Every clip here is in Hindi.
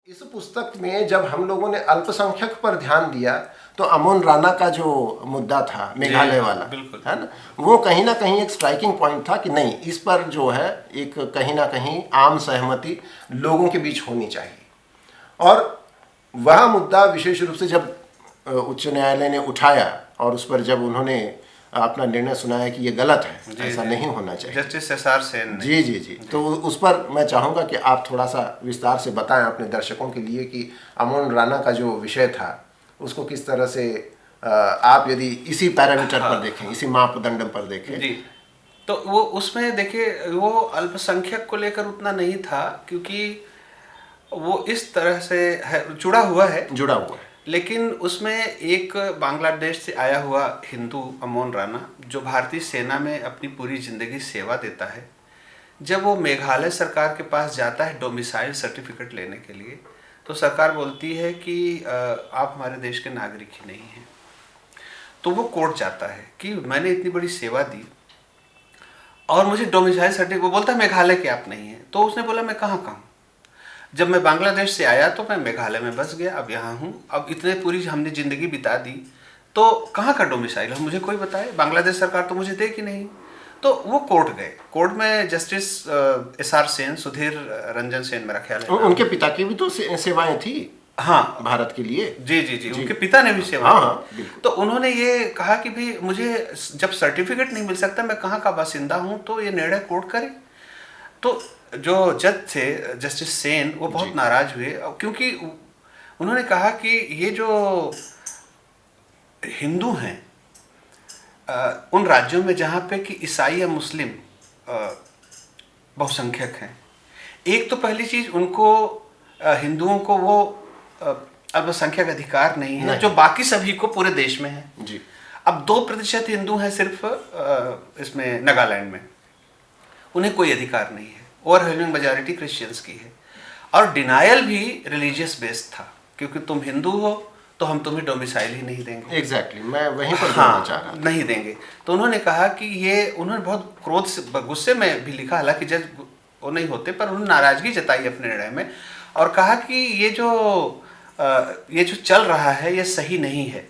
इस पुस्तक में जब हम लोगों ने अल्पसंख्यक पर ध्यान दिया तो अमोन राणा का जो मुद्दा था मेघालय वाला, है ना, वो कहीं ना कहीं एक स्ट्राइकिंग पॉइंट था कि नहीं, इस पर जो है एक कहीं ना कहीं आम सहमति लोगों के बीच होनी चाहिए। और वह मुद्दा विशेष रूप से जब उच्च न्यायालय ने उठाया और उस पर जब उन्होंने अपना निर्णय सुनाया कि ये गलत है, ऐसा नहीं होना चाहिए, जस्टिस एसआर सेन ने। जी, तो उस पर मैं चाहूँगा कि आप थोड़ा सा विस्तार से बताएं अपने दर्शकों के लिए कि अमोन राणा का जो विषय था उसको किस तरह से आप यदि इसी पैरामीटर पर देखें, इसी मापदंड पर देखें। जी, तो वो उसमें देखिए, वो अल्पसंख्यक को लेकर उतना नहीं था क्योंकि वो इस तरह से जुड़ा हुआ है, लेकिन उसमें एक बांग्लादेश से आया हुआ हिंदू अमोन राणा जो भारतीय सेना में अपनी पूरी जिंदगी सेवा देता है, जब वो मेघालय सरकार के पास जाता है डोमिसाइल सर्टिफिकेट लेने के लिए, तो सरकार बोलती है कि आप हमारे देश के नागरिक ही नहीं हैं। तो वो कोर्ट जाता है कि मैंने इतनी बड़ी सेवा दी और मुझे डोमिसाइल सर्टिफिकेट, वो बोलता है मेघालय के आप नहीं हैं। तो उसने बोला मैं कहाँ का हूँ, जब मैं बांग्लादेश से आया तो मैं मेघालय में बस गया, अब यहाँ हूँ, अब इतने पूरी हमने ज़िंदगी बिता दी, तो कहाँ का डोमिसाइल है मुझे कोई बताए, बांग्लादेश सरकार तो मुझे देगी नहीं। तो वो कोर्ट गए, कोर्ट में जस्टिस एसआर सेन, सुधीर रंजन सेन मेरा ख्याल है, उनके पिता की भी तो सेवाएं थी, हाँ, भारत के लिए। जी, उनके पिता ने भी सेवा की। तो उन्होंने ये कहा कि भाई मुझे जब सर्टिफिकेट नहीं मिल सकता, मैं कहाँ का बासिंदा हूँ, तो ये निर्णय कोर्ट करे। तो जो जज थे जस्टिस सेन, वो बहुत नाराज हुए क्योंकि उन्होंने कहा कि ये जो हिंदू हैं उन राज्यों में जहाँ पे कि ईसाई या मुस्लिम बहुसंख्यक हैं, एक तो पहली चीज उनको हिंदुओं को वो अल्पसंख्यक अधिकार नहीं है जो बाकी सभी को पूरे देश में है जी। अब 2% हिंदू हैं सिर्फ इसमें नागालैंड में, उन्हें कोई अधिकार नहीं है, ओवरवेलमिंग मेजॉरिटी क्रिश्चियंस की है। और डिनायल भी रिलीजियस बेस्ड था, क्योंकि तुम हिंदू हो तो हम तुम्हें डोमिसाइल ही नहीं देंगे। एग्जैक्टली, मैं वहीं पर बोलना चाह रहा था। नहीं देंगे। तो उन्होंने कहा कि ये, उन्होंने बहुत क्रोध से, गुस्से में भी लिखा, हालांकि जज वो नहीं होते, पर उन्होंने नाराजगी जताई अपने निर्णय में और कहा कि ये जो चल रहा है ये सही नहीं है।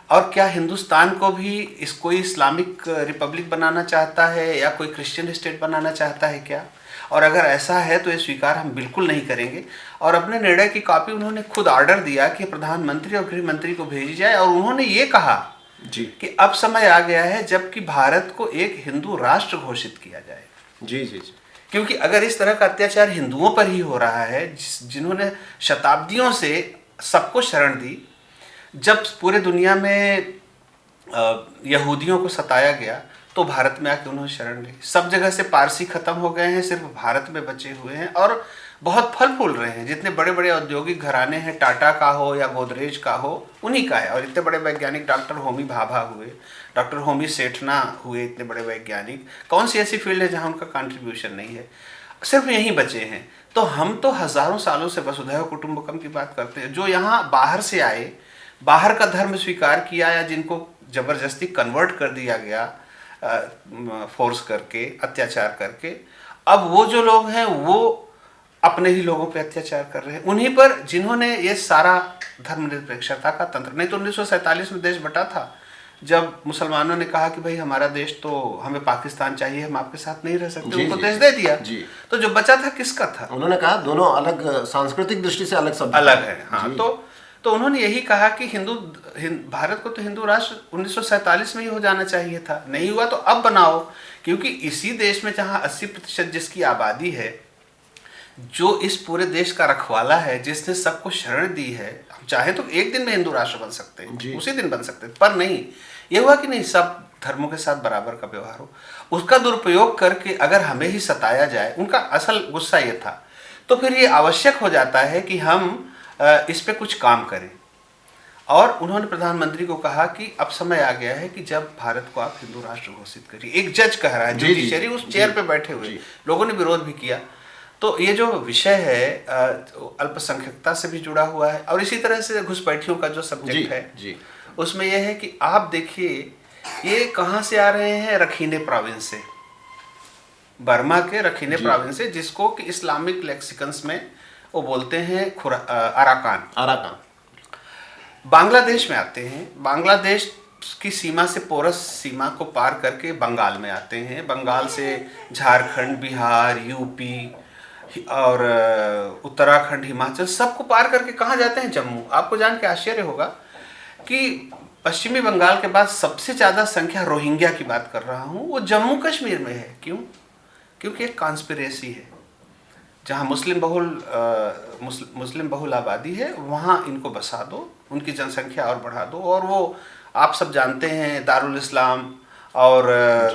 और क्या हिंदुस्तान को भी कोई इस्लामिक रिपब्लिक बनाना चाहता है या कोई क्रिश्चियन स्टेट बनाना चाहता है क्या? और अगर ऐसा है तो ये स्वीकार हम बिल्कुल नहीं करेंगे। और अपने निर्णय की कॉपी उन्होंने खुद ऑर्डर दिया कि प्रधानमंत्री और गृह मंत्री को भेजी जाए। और उन्होंने ये कहा जी कि अब समय आ गया है जबकि भारत को एक हिंदू राष्ट्र घोषित किया जाए। जी, क्योंकि अगर इस तरह का अत्याचार हिंदुओं पर ही हो रहा है, जिन्होंने शताब्दियों से सबको शरण दी, जब पूरे दुनिया में यहूदियों को सताया गया तो भारत में आके उन्होंने शरण ली। सब जगह से पारसी खत्म हो गए हैं, सिर्फ भारत में बचे हुए हैं और बहुत फल फूल रहे हैं। जितने बड़े बड़े औद्योगिक घराने हैं, टाटा का हो या गोदरेज का हो, उन्हीं का है। और इतने बड़े वैज्ञानिक, डॉक्टर होमी भाभा हुए, डॉक्टर होमी सेठना हुए, इतने बड़े वैज्ञानिक, कौन सी ऐसी फील्ड है जहाँ उनका कंट्रीब्यूशन नहीं है? सिर्फ यहीं बचे हैं। तो हम तो हजारों सालों से वसुधैव कुटुंबकम की बात करते हैं। जो यहाँ बाहर से आए, बाहर का धर्म स्वीकार किया या जिनको जबरदस्ती कन्वर्ट कर दिया गया फोर्स करके, अत्याचार करके, अब वो जो लोग हैं वो अपने ही लोगों पे अत्याचार कर रहे हैं, उन्हीं पर जिन्होंने ये सारा धर्मनिरपेक्षता का तंत्र, नहीं तो 1947 में देश बटा था, जब मुसलमानों ने कहा कि भाई हमारा देश तो, हमें पाकिस्तान चाहिए, हम आपके साथ नहीं रह सकते, उनको देश दे दिया। तो जो बचा था किसका था? उन्होंने कहा दोनों अलग, सांस्कृतिक दृष्टि से अलग है। हाँ, तो उन्होंने यही कहा कि भारत को तो हिंदू राष्ट्र 1947 में ही हो जाना चाहिए था, नहीं हुआ तो अब बनाओ। क्योंकि इसी देश में जहाँ 80% जिसकी आबादी है, जो इस पूरे देश का रखवाला है, जिसने सबको शरण दी है, हम चाहे तो एक दिन में हिंदू राष्ट्र बन सकते हैं, उसी दिन बन सकते हैं, पर नहीं, ये हुआ कि नहीं, सब धर्मों के साथ बराबर का व्यवहार हो। उसका दुरुपयोग करके अगर हमें ही सताया जाए, उनका असल गुस्सा ये था। तो फिर ये आवश्यक हो जाता है कि हम इस पे कुछ काम करें। और उन्होंने प्रधानमंत्री को कहा कि अब समय आ गया है कि जब भारत को आप हिंदू राष्ट्र घोषित करिए। एक जज कह रहा है, जुडिशरी उस चेयर पे बैठे हुए, लोगों ने विरोध भी किया। तो ये जो विषय है अल्पसंख्यकता से भी जुड़ा हुआ है और इसी तरह से घुसपैठियों का जो सब्जेक्ट है, उसमें यह है कि आप देखिए ये कहाँ से आ रहे हैं, रखीने प्रोविंस से, बर्मा के रखीने प्रोविंस से, जिसको कि इस्लामिक लेक्सिकन्स में वो बोलते हैं अराकान। अराकान बांग्लादेश में आते हैं, बांग्लादेश की सीमा से पोरस सीमा को पार करके बंगाल में आते हैं, बंगाल से झारखंड, बिहार, यूपी और उत्तराखंड, हिमाचल सबको पार करके कहाँ जाते हैं? जम्मू। आपको जान के आश्चर्य होगा कि पश्चिमी बंगाल के बाद सबसे ज़्यादा संख्या रोहिंग्या की बात कर रहा हूँ, वो जम्मू कश्मीर में है। क्यों? क्योंकि एक कॉन्स्पिरेसी है, जहाँ मुस्लिम बहुल आबादी है वहाँ इनको बसा दो, उनकी जनसंख्या और बढ़ा दो, और वो आप सब जानते हैं दारुल इस्लाम और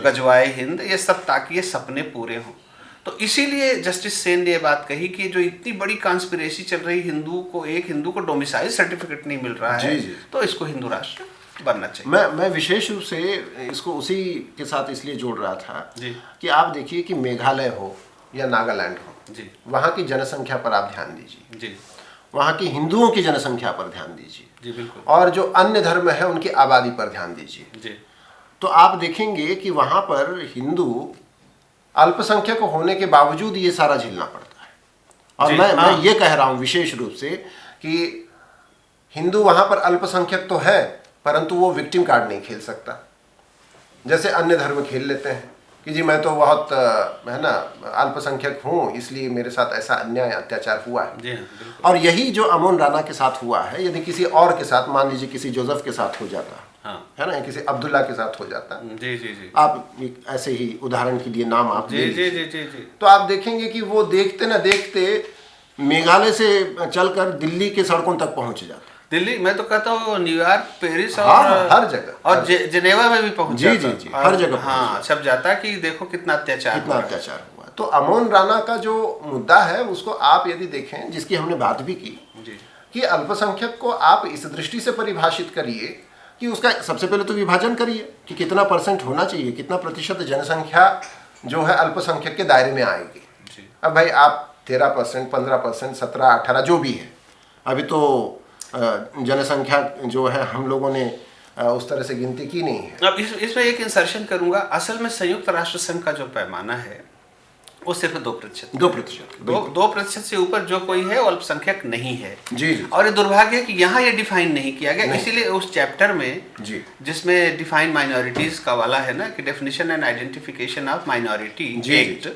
गजवाए हिंद, ये सब ताकि ये सपने पूरे हों। तो इसीलिए जस्टिस सेन ने ये बात कही कि जो इतनी बड़ी कॉन्स्पिरेसी चल रही, एक हिंदू को डोमिसाइल सर्टिफिकेट नहीं मिल रहा है, तो इसको हिंदू राष्ट्र बनना चाहिए। मैं विशेष रूप से इसको उसी के साथ इसलिए जोड़ रहा था जी। कि आप देखिए कि मेघालय हो या नागालैंड हो जी, वहाँ की जनसंख्या पर आप ध्यान दीजिए जी, वहाँ की हिंदुओं की जनसंख्या पर ध्यान दीजिए जी, बिल्कुल, और जो अन्य धर्म है उनकी आबादी पर ध्यान दीजिए जी, तो आप देखेंगे कि वहाँ पर हिंदू अल्पसंख्यक होने के बावजूद ये सारा झेलना पड़ता है। और मैं ये कह रहा हूँ विशेष रूप से कि हिंदू वहाँ पर अल्पसंख्यक तो है, परंतु वो विक्टिम कार्ड नहीं खेल सकता जैसे अन्य धर्म खेल लेते हैं कि जी मैं तो बहुत है ना अल्पसंख्यक हूँ, इसलिए मेरे साथ ऐसा अन्याय अत्याचार हुआ है। और यही जो अमोन राना के साथ हुआ है, यदि किसी और के साथ, मान लीजिए किसी जोसेफ के साथ हो जाता, हाँ, है ना, किसी अब्दुल्ला के साथ हो जाता, जी जी जी, आप ऐसे ही उदाहरण के लिए नाम आप जी जी जी जी जी, तो आप देखेंगे कि वो देखते ना देखते मेघालय से चलकर दिल्ली के सड़कों तक पहुंच जाता। दिल्ली, मैं तो कहता हूँ न्यूयॉर्क, पेरिस और हर जगह, और जिनेवा में भी पहुंच जी जी जी, हर जगह हाँ छप जाता कि देखो कितना अत्याचार हुआ। तो अमोन राना का जो मुद्दा है उसको आप यदि देखें, जिसकी हमने बात भी की कि अल्पसंख्यक को आप इस दृष्टि से परिभाषित करिए कि उसका सबसे पहले तो विभाजन करिए कि कितना % होना चाहिए, कितना प्रतिशत जनसंख्या जो है अल्पसंख्यक के दायरे में आएगी। अब भाई आप 13%, 15%, 17, 18 जो भी है, अभी तो जनसंख्या जो है हम लोगों ने उस तरह से गिनती की नहीं है। अब इसमें एक इंसर्शन करूंगा। असल में संयुक्त राष्ट्र संघ का जो पैमाना है वो सिर्फ 2%, 2% से ऊपर जो कोई है वो अल्पसंख्यक नहीं है। जी जी। और ये दुर्भाग्य है कि यहाँ ये डिफाइन नहीं किया गया, इसीलिए उस चैप्टर में जी, जिसमें डिफाइन माइनॉरिटीज का वाला है ना कि definition and identification of minority act,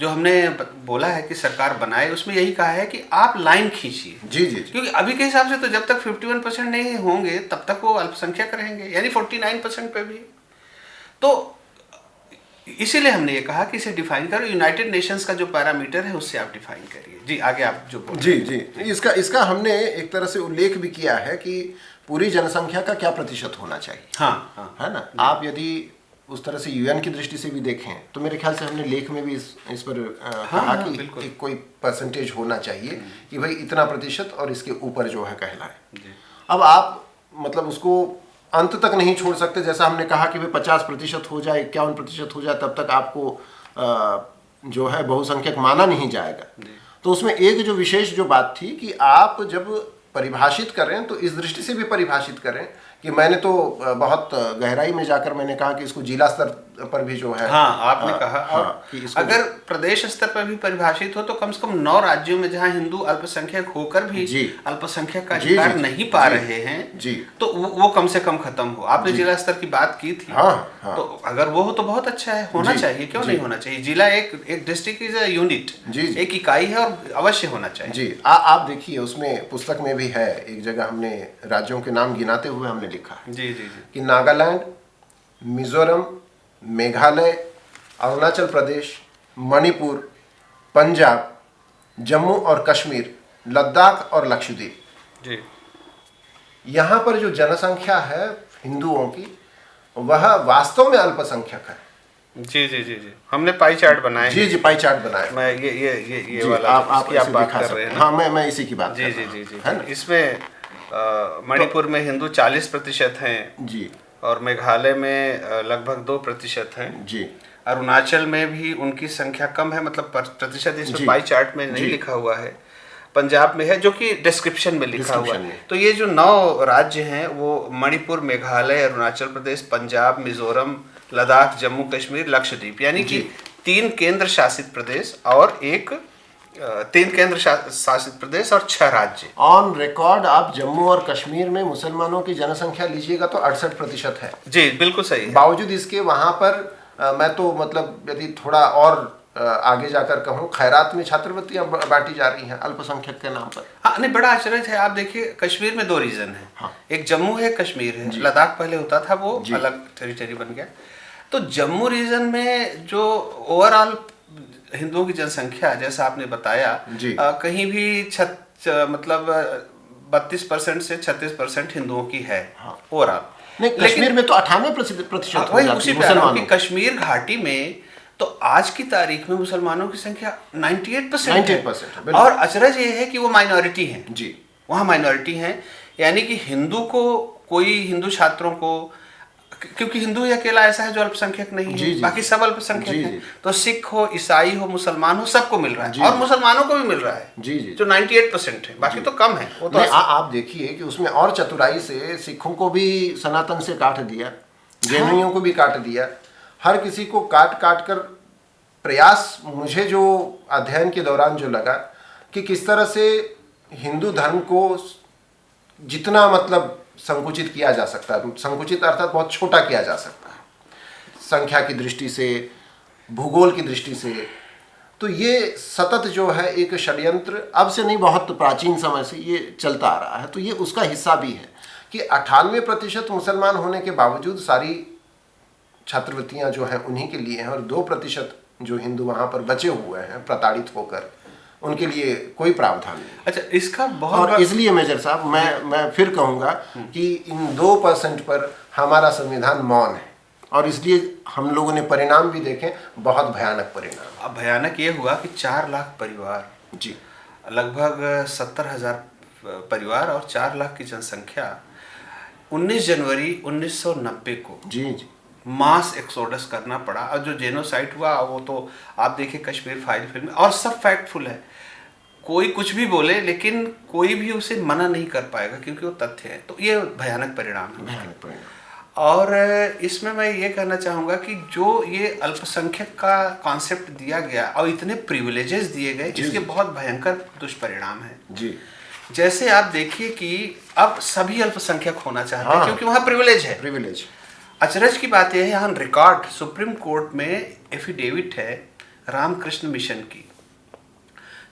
जो हमने बोला है कि सरकार बनाए, उसमें यही कहा है कि आप लाइन खींचिए। जी जी, क्योंकि अभी के हिसाब से तो जब तक 51% नहीं होंगे तब तक वो अल्पसंख्यक रहेंगे, यानी 49% पे भी। तो इसीलिए हमने ये कहा कि इसे डिफाइन करो, यूनाइटेड नेशंस का जो पैरामीटर है उससे आप डिफाइन करिए। जी आगे आप जो बोल। जी जी, इसका हमने एक तरह से उल्लेख भी किया है कि पूरी जनसंख्या का क्या प्रतिशत होना चाहिए। हाँ, हाँ, है ना। आप यदि उस तरह से यूएन की दृष्टि से भी देखें तो मेरे ख्याल से हमने लेख में भी इस पर कहा कि एक कोई % होना चाहिए कि भाई इतना % और इसके ऊपर जो है कहलाए। अब आप मतलब उसको अंत तक नहीं छोड़ सकते, जैसा हमने कहा कि भाई 50% हो जाए, 51% हो जाए, तब तक आपको जो है बहुसंख्यक माना नहीं जाएगा। तो उसमें एक जो विशेष जो बात थी कि आप जब परिभाषित करें तो इस दृष्टि से भी परिभाषित करें कि मैंने तो बहुत गहराई में जाकर मैंने कहा कि इसको जिला स्तर पर भी जो है, हाँ आपने कहा, कि अगर प्रदेश स्तर पर भी परिभाषित हो तो कम से कम 9 राज्यों में जहां हिंदू अल्पसंख्यक होकर भी अल्पसंख्यक का अधिकार नहीं पा रहे हैं, तो वो कम से कम खत्म हो। आपने जिला स्तर की बात की थी, तो अगर वो हो तो बहुत अच्छा है, होना चाहिए, क्यों नहीं होना चाहिए। जिला एक डिस्ट्रिक्ट इज अ यूनिट, एक इकाई है और अवश्य होना चाहिए। जी आप देखिए उसमें पुस्तक में भी है, एक जगह हमने राज्यों के नाम गिनाते हुए हमने लिखा है जी जी जी कि नागालैंड, मिजोरम, मेघालय, अरुणाचल प्रदेश, मणिपुर, पंजाब, जम्मू और कश्मीर, लद्दाख और लक्षद्वीप, जी, यहाँ पर जो जनसंख्या है हिंदुओं की वह वास्तव में अल्पसंख्यक है। जी जी जी जी, हमने पाई चार्ट बनाए। जी जी, पाई चार्ट बनाए। मैं ये वाला आप बात कर रहे हैं। हाँ, मैं इसी की बात जी जी जी जी, है ना। इसमें मणिपुर में हिंदू 40% हैं जी, और मेघालय में लगभग 2% हैं जी। अरुणाचल में भी उनकी संख्या कम है, मतलब प्रतिशत इसमें पाई चार्ट में नहीं लिखा हुआ है। पंजाब में है जो कि डिस्क्रिप्शन में लिखा हुआ है। तो ये जो 9 राज्य हैं वो मणिपुर, मेघालय, अरुणाचल प्रदेश, पंजाब, मिजोरम, लद्दाख, जम्मू कश्मीर, लक्षद्वीप, यानी कि 3 केंद्र शासित प्रदेश और एक 3 केंद्र शासित प्रदेश और 6 राज्य। ऑन रिकॉर्ड आप जम्मू और कश्मीर में मुसलमानों की जनसंख्या लीजिएगा तो 68% है। जी बिल्कुल सही है। बावजूद इसके वहां पर मैं तो मतलब यदि थोड़ा और आगे जाकर कहूँ, खैरात में छात्रवृत्तियां बांटी जा रही हैं अल्पसंख्यक के नाम पर। हाँ नहीं, बड़ा आश्चर्य है। आप देखिए कश्मीर में 2 रीजन है। हाँ। एक जम्मू है, कश्मीर है। लद्दाख पहले होता था, वो अलग टेरिटरी बन गया। तो जम्मू रीजन में जो ओवरऑल हिंदुओं की जनसंख्या, जैसा आपने बताया, कहीं भी मतलब 32% से 36% हिंदुओं की है ओवरऑल। नहीं, कश्मीर में तो 98% वही उसी मुसलमानों। कश्मीर घाटी में तो आज की तारीख में मुसलमानों की संख्या 98% है। और अचरज ये है कि वो माइनॉरिटी हैं जी, वहाँ माइनॉरिटी हैं। यानी कि हिंदू को, कोई हिंदू छात्रों को, क्योंकि हिंदू ही अकेला ऐसा है जो अल्पसंख्यक नहीं है, बाकी सब अल्पसंख्यक हैं। तो सिख हो, ईसाई हो, मुसलमान हो, सबको मिल रहा है। और मुसलमानों को भी मिल रहा है जो 98% है, बाकी तो कम है वो तो। आप देखिए कि उसमें और चतुराई से सिखों को भी सनातन से काट दिया, जैनियों को भी काट दिया, हर किसी को काट काट कर प्रयास, मुझे जो अध्ययन के दौरान जो लगा कि किस तरह से हिंदू धर्म को जितना मतलब संकुचित किया जा सकता है, संकुचित अर्थात बहुत छोटा किया जा सकता है, संख्या की दृष्टि से, भूगोल की दृष्टि से। तो ये सतत जो है एक षड्यंत्र, अब से नहीं बहुत प्राचीन समय से ये चलता आ रहा है। तो ये उसका हिस्सा भी है कि 98% मुसलमान होने के बावजूद सारी छात्रवृत्तियां जो हैं उन्हीं के लिए हैं, और 2% जो हिंदू वहाँ पर बचे हुए हैं प्रताड़ित होकर, उनके लिए कोई प्रावधान नहीं। अच्छा, इसका बहुत और इसलिए मेजर साहब मैं फिर कहूँगा कि इन 2% पर हमारा संविधान मौन है, और इसलिए हम लोगों ने परिणाम भी देखे, बहुत भयानक परिणाम। अब भयानक ये हुआ कि 4 लाख परिवार, जी, लगभग 70,000 परिवार और 4 लाख की जनसंख्या 19 जनवरी 1990 को जी मास एक्सोडस करना पड़ा। और जो जेनोसाइड हुआ वो तो आप देखिए कश्मीर फाइल फिल्म, और सब फैक्टफुल है, कोई कुछ भी बोले लेकिन कोई भी उसे मना नहीं कर पाएगा क्योंकि वो तथ्य है। तो ये भयानक परिणाम है, भयानक परिणाम। और इसमें मैं ये कहना चाहूँगा कि जो ये अल्पसंख्यक का कॉन्सेप्ट दिया गया और इतने प्रिविलेजेस दिए गए, इसके बहुत भयंकर दुष्परिणाम है। जी, जैसे आप देखिए कि अब सभी अल्पसंख्यक होना चाहते हैं क्योंकि वहाँ प्रिविलेज है। प्रिविलेज। अचरज की बात यह है, यहाँ रिकॉर्ड सुप्रीम कोर्ट में एफिडेविट है रामकृष्ण मिशन की।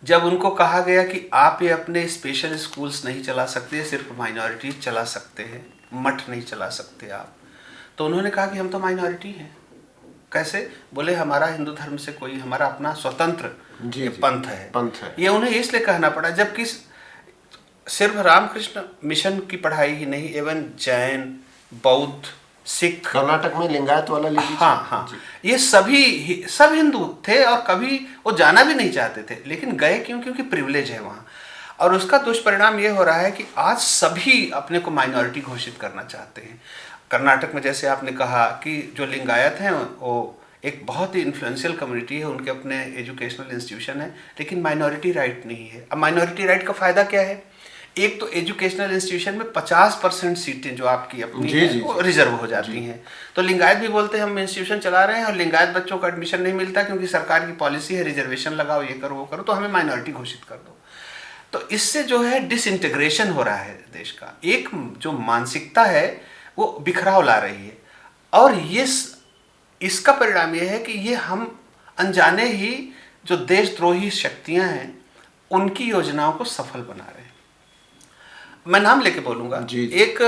जब उनको कहा गया कि आप ये अपने स्पेशल स्कूल्स नहीं चला सकते, सिर्फ माइनॉरिटी चला सकते हैं, मठ नहीं चला सकते आप, तो उन्होंने कहा कि हम तो माइनॉरिटी हैं। कैसे? बोले हमारा हिंदू धर्म से कोई, हमारा अपना स्वतंत्र पंथ है। ये उन्हें इसलिए कहना पड़ा, जबकि सिर्फ रामकृष्ण मिशन की पढ़ाई ही नहीं, एवं जैन, बौद्ध, सिख, कर्नाटक में लिंगायत वाला लीजिए। हाँ, ये सभी सब हिंदू थे और कभी वो जाना भी नहीं चाहते थे, लेकिन गए क्यों? क्योंकि प्रिविलेज है वहाँ। और उसका दुष्परिणाम ये हो रहा है कि आज सभी अपने को माइनॉरिटी घोषित करना चाहते हैं। कर्नाटक में जैसे आपने कहा कि जो लिंगायत हैं वो एक बहुत ही इन्फ्लुएंशियल कम्युनिटी है, उनके अपने एजुकेशनल इंस्टीट्यूशन है, लेकिन माइनॉरिटी राइट नहीं है। अब माइनॉरिटी राइट का फायदा क्या है? एक तो एजुकेशनल इंस्टीट्यूशन में 50% सीटें जो आपकी अपनी हैं वो रिजर्व हो जाती हैं। तो लिंगायत भी बोलते हैं हम इंस्टीट्यूशन चला रहे हैं और लिंगायत बच्चों को एडमिशन नहीं मिलता क्योंकि सरकार की पॉलिसी है रिजर्वेशन लगाओ, ये करो वो करो, तो हमें माइनॉरिटी घोषित कर दो। तो इससे जो है डिसइंटीग्रेशन हो रहा है देश का, एक जो मानसिकता है वो बिखराव ला रही है। और ये इसका परिणाम ये है कि ये हम अनजाने ही जो देशद्रोही शक्तियां हैं उनकी योजनाओं को सफल बना रहे हैं। मैं नाम लेके बोलूंगा, एक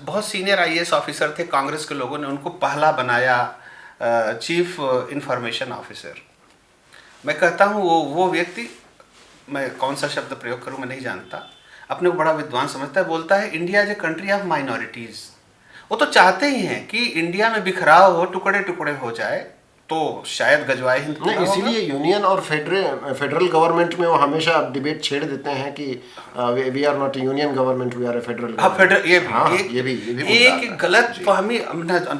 बहुत सीनियर आईएएस ऑफिसर थे, कांग्रेस के लोगों ने उनको पहला बनाया चीफ इंफॉर्मेशन ऑफिसर। मैं कहता हूँ वो व्यक्ति, मैं कौन सा शब्द प्रयोग करूँ मैं नहीं जानता, अपने को बड़ा विद्वान समझता है, बोलता है India is a country of minorities. वो तो चाहते ही हैं कि इंडिया में बिखराव हो, टुकड़े टुकड़े हो जाए, तो शायद गजवाए हिंद। नहीं, इसीलिए यूनियन और फेडरल गवर्नमेंट में वो हमेशा डिबेट छेड़ देते हैं कि we are not a union government, we are a federal government. ये भी एक गलत फहमी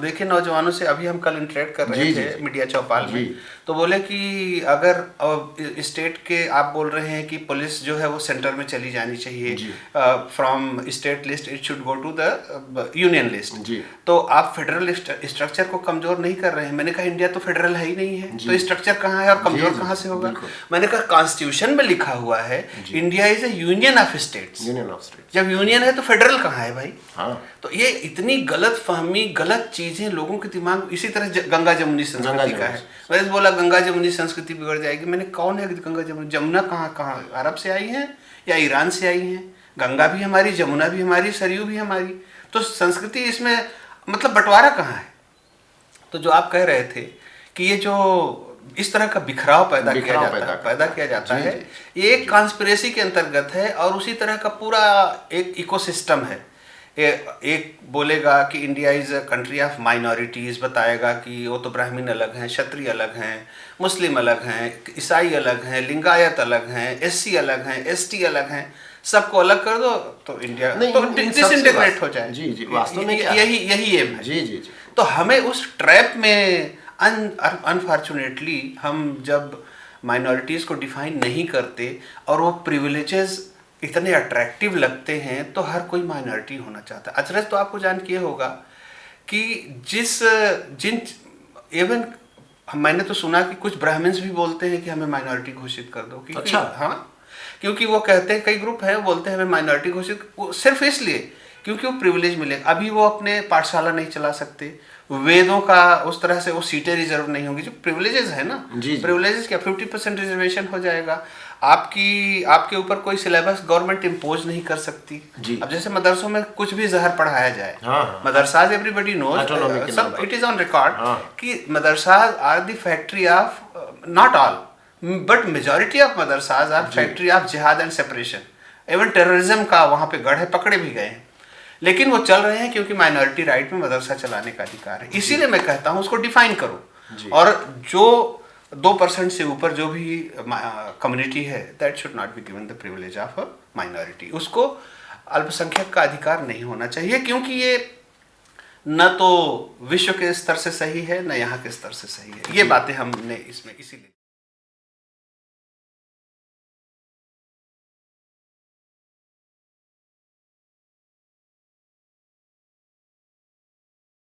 देखे नौजवानों से। अभी हम कल इंटरेक्ट कर रहे थे मीडिया चौपाल में, तो बोले कि अगर स्टेट के आप बोल रहे हैं कि पुलिस जो है वो सेंटर में चली जानी चाहिए, from state list it should go to the union list, तो आप फेडरल स्ट्रक्चर को कमजोर नहीं कर रहे हैं। मैंने कहा इंडिया तो फेडरल फेडरल है ही नहीं है, तो स्ट्रक्चर कहाँ है और कमजोर कहाँ से होगा? मैंने कहा कॉन्स्टिट्यूशन में लिखा हुआ है India is A union of states. जब यूनियन है तो फेडरल कहाँ है भाई? हाँ। तो ये इतनी गलत फहमी, गलत चीजें लोगों के दिमाग, इसी तरह गंगा जमुनी संस्कृति का है। मैंने बोला गंगा जमुनी संस्कृति बिगड़ जाएगी। मैंने कौन है गंगा जमुनी? जमुना कहाँ अरब से आई है या ईरान से आई है? गंगा भी हमारी, जमुना भी हमारी, सरयू भी हमारी, तो संस्कृति इसमें मतलब बंटवारा कहाँ है? तो जो आप कह रहे थे कि ये जो इस तरह का बिखराव पैदा किया जाता है, ये एक कॉन्स्पिरेसी के अंतर्गत है और उसी तरह का पूरा एक इकोसिस्टम है। एक बोलेगा कि India is a country of minorities, बताएगा कि वो तो ब्राह्मण अलग हैं, क्षत्रिय अलग हैं, मुस्लिम अलग हैं, ईसाई अलग हैं, लिंगायत अलग हैं, एससी अलग हैं, एसटी अलग हैं, सबको अलग कर दो तो इंडिया तो डिसइंटीग्रेट हो जाए। जी वास्तव में यही एम है। जी। तो हमें उस ट्रैप में अनफॉर्चुनेटली हम जब माइनॉरिटीज को डिफाइन नहीं करते और वो प्रिविलेजेस इतने अट्रैक्टिव लगते हैं तो हर कोई माइनॉरिटी होना चाहता है। अचरज तो आपको जान के होगा कि इवन मैंने तो सुना कि कुछ ब्राह्मण्स भी बोलते हैं कि हमें माइनॉरिटी घोषित कर दो। अच्छा। हाँ, क्योंकि वो कहते हैं, कई ग्रुप हैं बोलते हैं हमें माइनॉरिटी घोषित, सिर्फ इसलिए क्योंकि वो प्रिविलेज मिलेगा। अभी वो अपने पाठशाला नहीं चला सकते, वेदों का उस तरह से वो सीटें रिजर्व नहीं होंगी, जो प्रिविलेजेस है ना। प्रिविलेजेस क्या 50% रिजर्वेशन हो जाएगा। आपके ऊपर कोई सिलेबस गवर्नमेंट इम्पोज नहीं कर सकती। अब जैसे मदरसों में कुछ भी जहर पढ़ाया जाए, मदरसाज एवरीबॉडी नोज, सब इट इज ऑन रिकॉर्ड कि मदरसाज are the factory of, not all but majority of मदरसाज आर फैक्ट्री ऑफ जिहाद एंड सेपरेशन। इवन टेररिज्म का वहां पे गढ़ है, पकड़े भी गए हैं, लेकिन वो चल रहे हैं क्योंकि माइनॉरिटी राइट में मदरसा चलाने का अधिकार है। इसीलिए मैं कहता हूँ उसको डिफाइन करो, और जो 2% से ऊपर जो भी कम्युनिटी है that should not be given the privilege of a minority. उसको अल्पसंख्यक का अधिकार नहीं होना चाहिए, क्योंकि ये न तो विश्व के स्तर से सही है न यहाँ के स्तर से सही है। ये बातें हमने इसमें इसीलिए